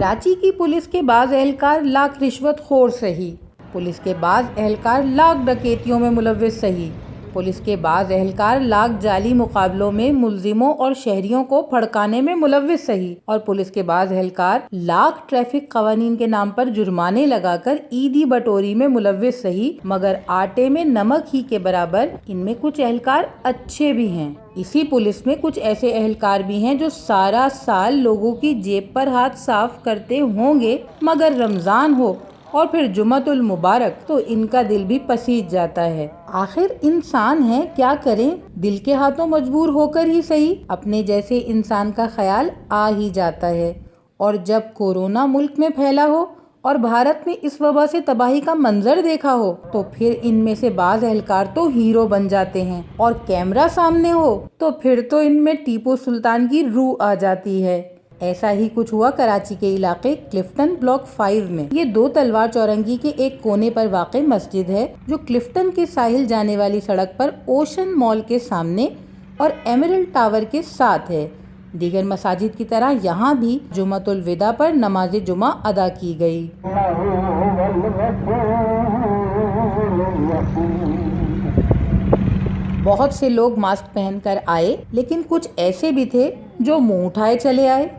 कराची की पुलिस के बाज़ एहलकार लाख रिश्वतखोर सही, पुलिस के बाज़ एहलकार लाख डकैतियों में मुलव्विस सही, पुलिस के बाज़ एहलकार लाख जाली मुकाबलों में मुलजिमों और शहरियों को फड़काने में मुलव्विस सही, और पुलिस के बाज़ एहलकार लाख ट्रैफिक कवानीन के नाम पर जुर्माने लगाकर ईदी बटोरी में मुलव्विस सही। मगर आटे में नमक ही के बराबर इनमें कुछ एहलकार अच्छे भी हैं। इसी पुलिस में कुछ ऐसे एहलकार भी हैं जो सारा साल लोगों की जेब पर हाथ साफ करते होंगे, मगर रमज़ान हो और फिर जुम्मतुल मुबारक तो इनका दिल भी पसीज जाता है। आखिर इंसान है, क्या करें, दिल के हाथों मजबूर होकर ही सही अपने जैसे इंसान का ख्याल आ ही जाता है। और जब कोरोना मुल्क में फैला हो और भारत में इस वबा से तबाही का मंजर देखा हो तो फिर इनमें से बाज़ एहलकार तो हीरो बन जाते हैं, और कैमरा सामने हो तो फिर तो इनमें टीपू सुल्तान की रूह आ जाती है। ऐसा ही कुछ हुआ कराची के इलाके क्लिफ्टन ब्लॉक 5 में। ये 2 तलवार चौरंगी के एक कोने पर वाक़ई मस्जिद है जो क्लिफ्टन के साहिल जाने वाली सड़क पर ओशन मॉल के सामने और एमरल्ड टावर के साथ है। दीगर मसाजिद की तरह यहाँ भी जुम्मतुल विदा पर नमाज जुमा अदा की गई। बहुत से लोग मास्क पहनकर आए, लेकिन कुछ ऐसे भी थे जो मुंह उठाए चले आए।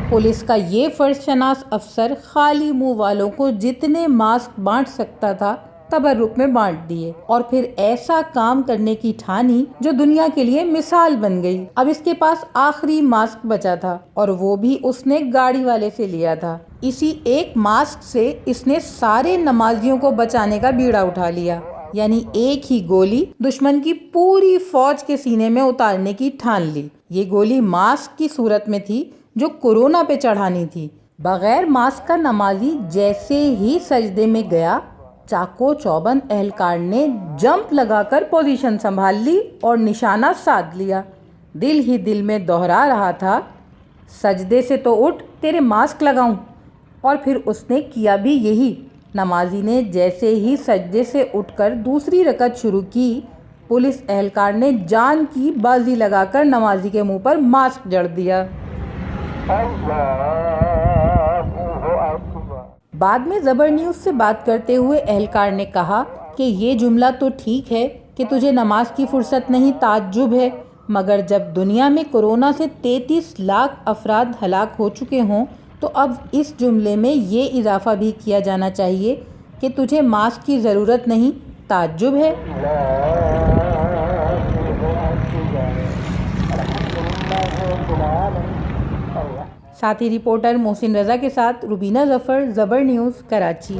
पुलिस का ये फर्ज शनास अफसर खाली मुंह वालों को जितने मास्क बांट सकता था तबर्रुक में बांट दिए, और फिर ऐसा काम करने की ठानी जो दुनिया के लिए मिसाल बन गई। अब इसके पास आखिरी मास्क बचा था और वो भी उसने गाड़ी वाले से लिया था। इसी एक मास्क से इसने सारे नमाजियों को बचाने का बीड़ा उठा लिया, यानी एक ही गोली दुश्मन की पूरी फौज के सीने में उतारने की ठान ली। ये गोली मास्क की सूरत में थी जो कोरोना पे चढ़ानी थी। बगैर मास्क का नमाजी जैसे ही सजदे में गया, चाको चौबंद एहलकार ने जंप लगाकर पोजीशन संभाल ली और निशाना साध लिया। दिल ही दिल में दोहरा रहा था, सजदे से तो उठ, तेरे मास्क लगाऊं। और फिर उसने किया भी यही। नमाजी ने जैसे ही सजदे से उठकर दूसरी रकत शुरू की, पुलिस एहलकार ने जान की बाजी लगाकर नमाजी के मुंह पर मास्क जड़ दिया। बाद में ज़बर न्यूज़ से बात करते हुए एहलकार ने कहा कि ये जुमला तो ठीक है कि तुझे नमाज की फुर्सत नहीं, ताज्जुब है, मगर जब दुनिया में कोरोना से 33 लाख अफराद हलाक हो चुके हों तो अब इस जुमले में ये इजाफा भी किया जाना चाहिए कि तुझे मास्क की ज़रूरत नहीं, ताज्जुब है। साथी रिपोर्टर मोहसिन रज़ा के साथ रुबीना ज़फ़र, ज़बर न्यूज़, कराची।